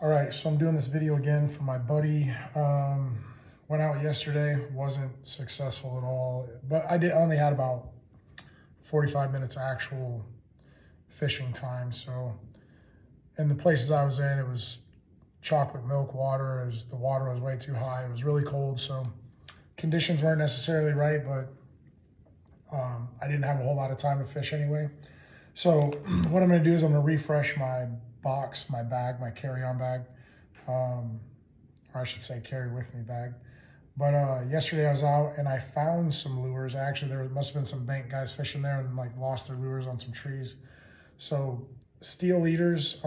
All right, so I'm doing this video again for my buddy. Went out yesterday, wasn't successful at all, but I only had about 45 minutes actual fishing time. So in the places I was in, it was chocolate milk water. The water was way too high. It was really cold, so conditions weren't necessarily right, but I didn't have a whole lot of time to fish anyway. So what I'm gonna do is I'm gonna refresh my box, my bag, my carry-on bag, or I should say carry with me bag. But yesterday I was out and I found some lures. Actually, there must have been some bank guys fishing there and like lost their lures on some trees. So steel leaders,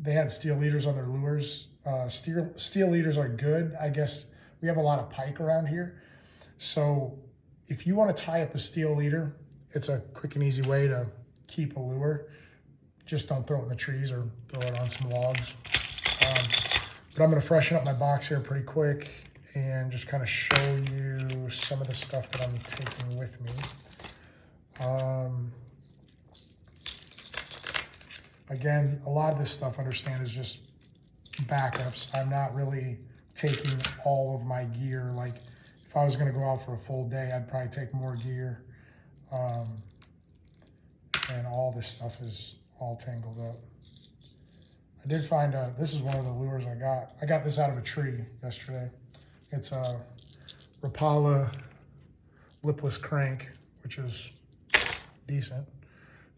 they had steel leaders on their lures. Steel leaders are good. I guess we have a lot of pike around here. So if you want to tie up a steel leader, it's a quick and easy way to keep a lure. Just don't throw it in the trees or throw it on some logs. But I'm gonna freshen up my box here pretty quick and just kind of show you some of the stuff that I'm taking with me. Again, a lot of this stuff, understand, is just backups. I'm not really taking all of my gear. Like if I was gonna go out for a full day, I'd probably take more gear. And all this stuff is all tangled up. I did find this is one of the lures I got. I got this out of a tree yesterday. It's a Rapala lipless crank, which is decent.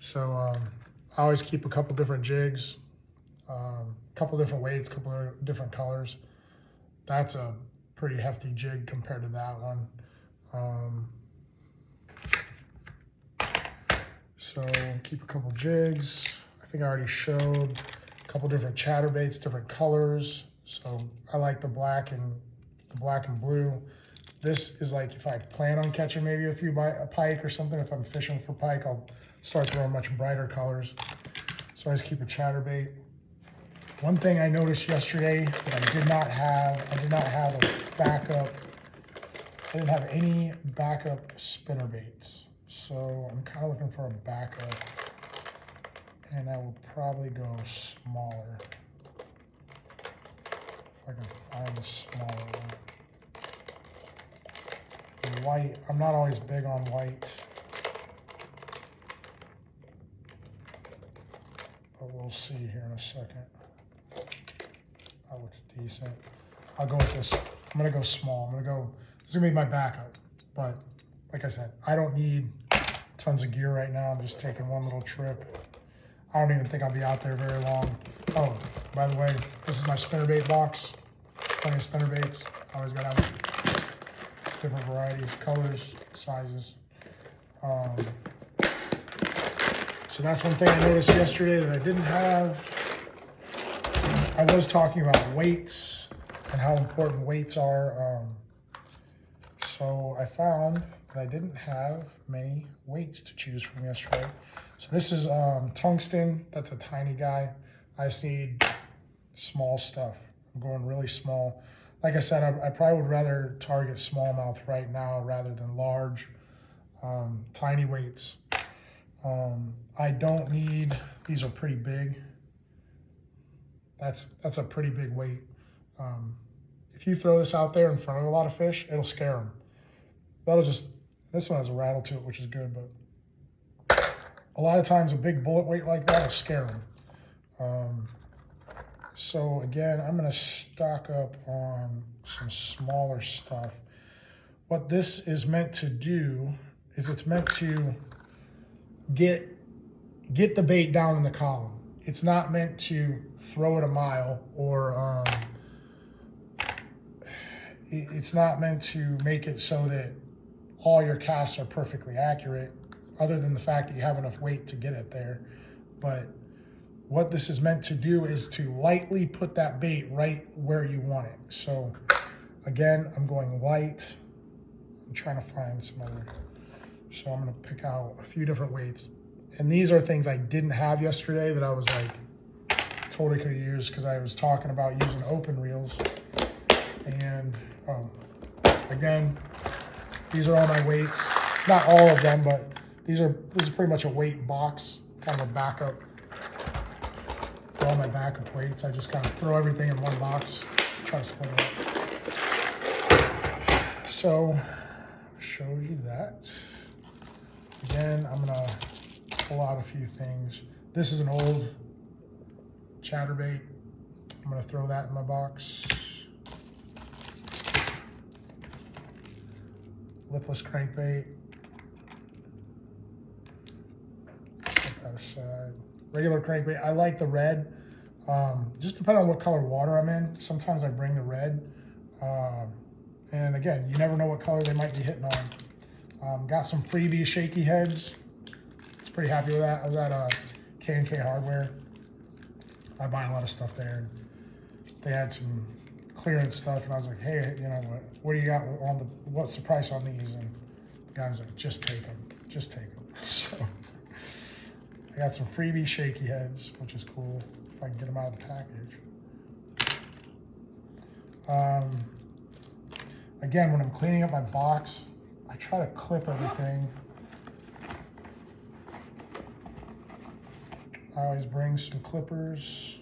So I always keep a couple different jigs, a couple different weights, a couple of different colors. That's a pretty hefty jig compared to that one. So keep a couple jigs. I think I already showed a couple different chatterbaits, different colors. So I like the black and blue. This is like if I plan on catching maybe a pike or something. If I'm fishing for pike, I'll start throwing much brighter colors. So I just keep a chatterbait. One thing I noticed yesterday that I did not have a backup. I didn't have any backup spinner baits. So I'm kind of looking for a backup, and I will probably go smaller. If I can find a smaller one. White, I'm not always big on white, but we'll see here in a second. That looks decent. I'll go with this. I'm gonna go small. This is gonna be my backup, but like I said, I don't need tons of gear right now. I'm just taking one little trip. I don't even think I'll be out there very long. Oh, by the way, this is my spinnerbait box. Plenty of spinnerbaits. I always got out different varieties, colors, sizes. So that's one thing I noticed yesterday that I didn't have. I was talking about weights and how important weights are. So I found that I didn't have many weights to choose from yesterday. So this is tungsten. That's a tiny guy. I just need small stuff. I'm going really small. Like I said, I probably would rather target smallmouth right now rather than large, tiny weights. I don't need, these are pretty big. That's a pretty big weight. If you throw this out there in front of a lot of fish, it'll scare them. This one has a rattle to it, which is good, but a lot of times a big bullet weight like that will scare them. So again, I'm gonna stock up on some smaller stuff. What this is meant to do is it's meant to get the bait down in the column. It's not meant to throw it a mile or it's not meant to make it so that all your casts are perfectly accurate, other than the fact that you have enough weight to get it there. But what this is meant to do is to lightly put that bait right where you want it. So again, I'm going light. I'm trying to find some other. So I'm gonna pick out a few different weights. And these are things I didn't have yesterday that I was like, totally could have used, because I was talking about using open reels. And again, these are all my weights. Not all of them, but this is pretty much a weight box, kind of a backup. for all my backup weights. I just kind of throw everything in one box, try to split it up. So, showed you that. Again, I'm gonna pull out a few things. This is an old chatterbait. I'm gonna throw that in my box. Lipless crankbait. Set that aside. Regular crankbait. I like the red. Just depending on what color water I'm in. Sometimes I bring the red. And again, you never know what color they might be hitting on. Got some freebie shaky heads. I was pretty happy with that. I was at K&K Hardware. I buy a lot of stuff there. They had some clearance stuff, and I was like, hey, you know what do you got on the, what's the price on these? And the guy was like, just take them, just take them. So I got some freebie shaky heads, which is cool, if I can get them out of the package. Again, when I'm cleaning up my box, I try to clip everything. I always bring some clippers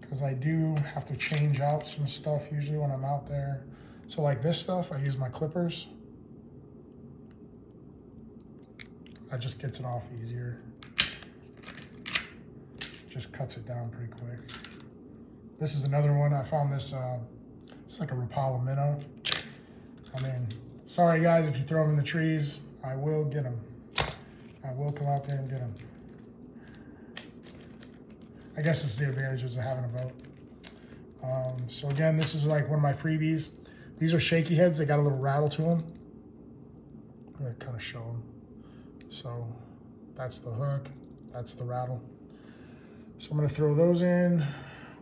because I do have to change out some stuff usually when I'm out there. So like this stuff, I use my clippers. That just gets it off easier. Just cuts it down pretty quick. This is another one. I found this, it's like a Rapala minnow. I mean, sorry guys, if you throw them in the trees, I will get them. I will come out there and get them. I guess it's the advantages of having a boat. So again, this is like one of my freebies. These are shaky heads. They got a little rattle to them. I'm gonna kind of show them. So that's the hook, that's the rattle. So I'm gonna throw those in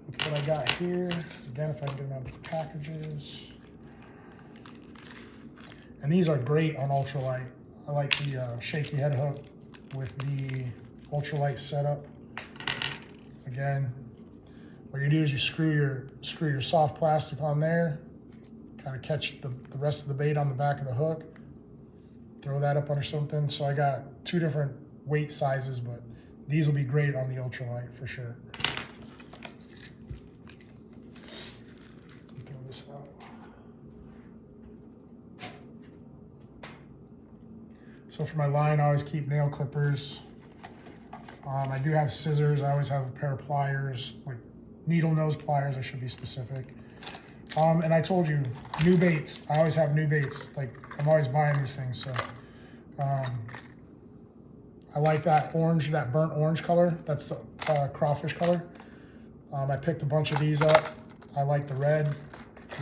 with what I got here. Again, if I can get them out of the packages. And these are great on ultralight. I like the shaky head hook with the ultralight setup. Again, what you do is you screw your soft plastic on there, kind of catch the rest of the bait on the back of the hook, throw that up under something. So I got two different weight sizes, but these will be great on the ultralight for sure. Throw this out. So for my line, I always keep nail clippers. I do have scissors. I always have a pair of pliers, like needle nose pliers, I should be specific. And I told you, new baits. I always have new baits. Like, I'm always buying these things. So I like that orange, that burnt orange color. That's the crawfish color. I picked a bunch of these up. I like the red.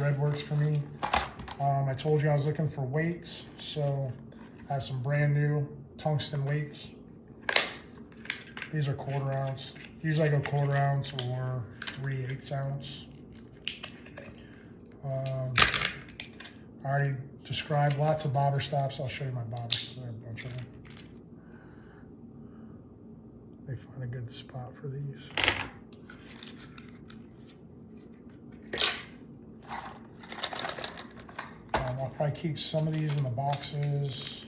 Red works for me. I told you I was looking for weights. So I have some brand new tungsten weights. These are 1/4 ounce. Usually I go 1/4 ounce or 3/8 ounce. I already described lots of bobber stops. I'll show you my bobbers. There are a bunch of them. They find a good spot for these. I'll probably keep some of these in the boxes.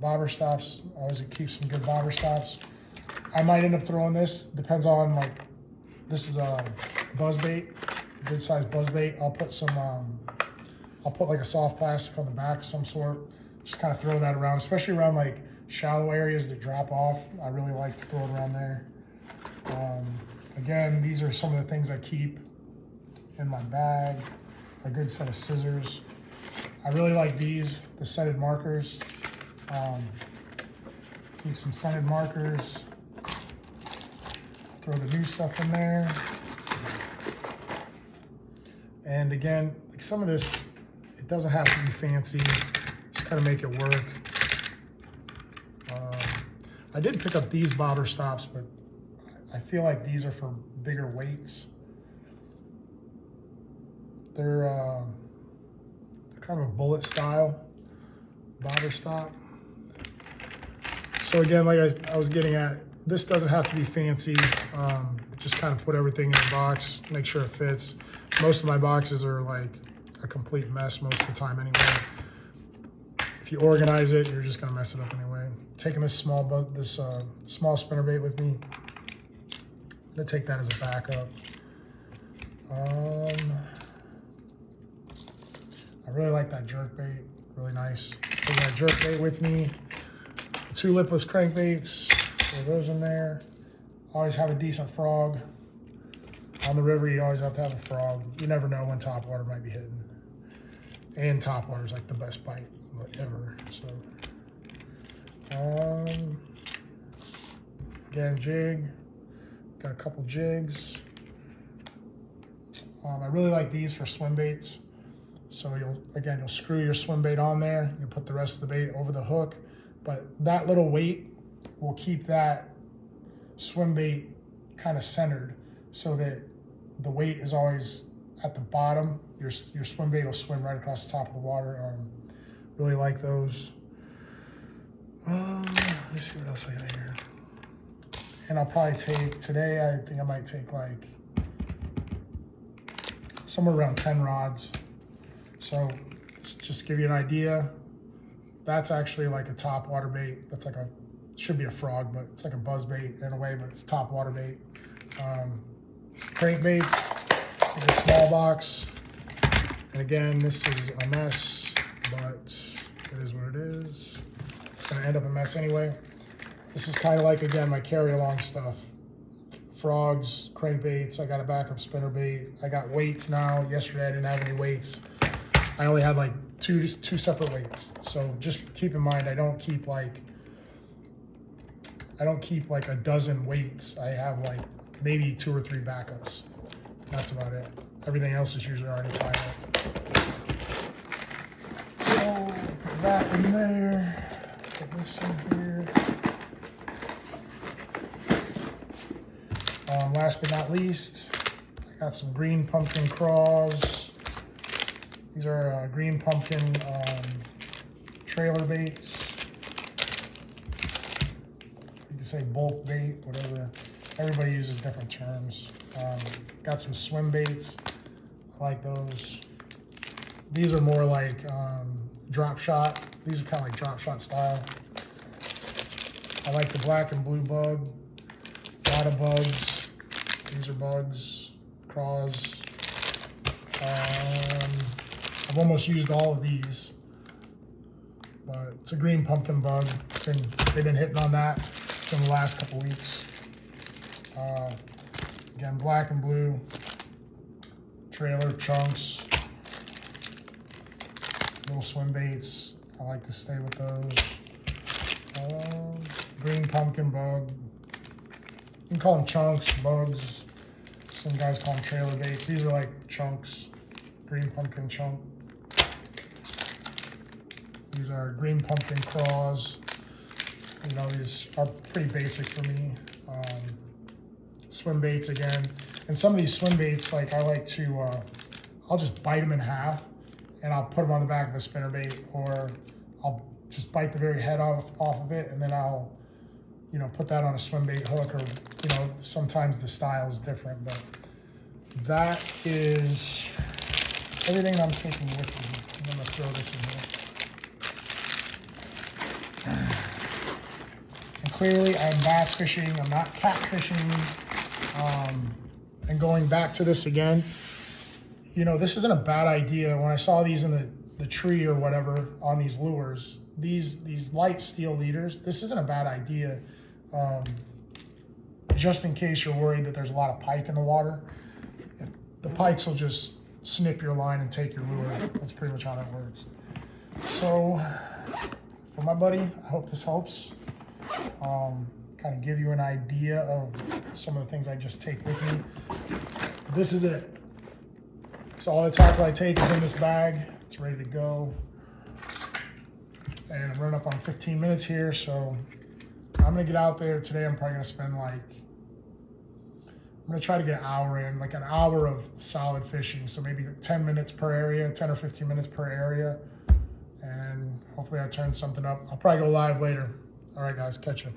Bobber stops, I always keep some good bobber stops. I might end up throwing this, depends on, like, this is a buzz bait, good size buzz bait. I'll put some, I'll put like a soft plastic on the back of some sort, just kind of throw that around, especially around like shallow areas that drop off. I really like to throw it around there. Again, these are some of the things I keep in my bag. A good set of scissors. I really like these, the scented markers. Keep some scented markers. Throw the new stuff in there. And again, like some of this, it doesn't have to be fancy. Just kind of make it work. I did pick up these bobber stops, but I feel like these are for bigger weights. They're kind of a bullet style bobber stop. So again, like I was getting at, this doesn't have to be fancy. Just kind of put everything in the box, make sure it fits. Most of my boxes are like a complete mess most of the time anyway. If you organize it, you're just gonna mess it up anyway. Taking this small spinnerbait with me. gonna take that as a backup. I really like that jerk bait, really nice. Taking that jerk bait with me. 2 lipless crankbaits, throw those in there. Always have a decent frog. On the river, you always have to have a frog. You never know when topwater might be hitting. And topwater is like the best bite ever. So, again, jig. Got a couple jigs. I really like these for swim baits. So you'll screw your swim bait on there. You put the rest of the bait over the hook, but that little weight will keep that swim bait kind of centered, so that the weight is always at the bottom. Your swim bait will swim right across the top of the water. Really like those. Let me see what else I got here. And I'll probably take, today I think I might take like somewhere around 10 rods. So just to give you an idea, that's actually like a top water bait. That's like should be a frog, but it's like a buzz bait in a way, but it's top water bait. Crankbaits, like a small box. And again, this is a mess, but it is what it is. It's gonna end up a mess anyway. This is kind of like, again, my carry-along stuff. Frogs, crankbaits, I got a backup spinnerbait. I got weights now. Yesterday I didn't have any weights. I only had like two separate weights. So just keep in mind, I don't keep like a dozen weights. I have like maybe 2 or 3 backups. That's about it. Everything else is usually already tied up. So put that in there. Put this in here. Last but not least, I got some green pumpkin craws. These are green pumpkin trailer baits. You can say bulk bait, whatever. Everybody uses different terms. Got some swim baits. I like those. These are more like drop shot. These are kind of like drop shot style. I like the black and blue bug. A lot of bugs. These are bugs, craws. I've almost used all of these, but it's a green pumpkin bug. They've been hitting on that in the last couple weeks. Again, black and blue, trailer chunks, little swim baits. I like to stay with those. Green pumpkin bug. You can call them chunks, bugs. Some guys call them trailer baits. These are like chunks, green pumpkin chunk. These are green pumpkin craws. You know, these are pretty basic for me. Swim baits again. And some of these swim baits, like I like to, I'll just bite them in half and I'll put them on the back of a spinnerbait, or I'll just bite the very head off of it, and then I'll, you know, put that on a swim bait hook, or, you know, sometimes the style is different, but that is everything I'm taking with me. I'm gonna throw this in here. And clearly I'm bass fishing, I'm not catfishing. And going back to this again, you know, this isn't a bad idea. When I saw these in the tree or whatever on these lures, these light steel leaders, this isn't a bad idea. Just in case you're worried that there's a lot of pike in the water. The pikes will just snip your line and take your lure. That's pretty much how that works. So, for my buddy, I hope this helps. Kind of give you an idea of some of the things I just take with me. This is it. So all the tackle I take is in this bag. It's ready to go. And I'm running up on 15 minutes here, so I'm gonna get out there today. I'm probably gonna spend like, I'm gonna try to get an hour in, like an hour of solid fishing. So maybe 10 minutes per area, 10 or 15 minutes per area. And hopefully I turn something up. I'll probably go live later. All right, guys, catch you.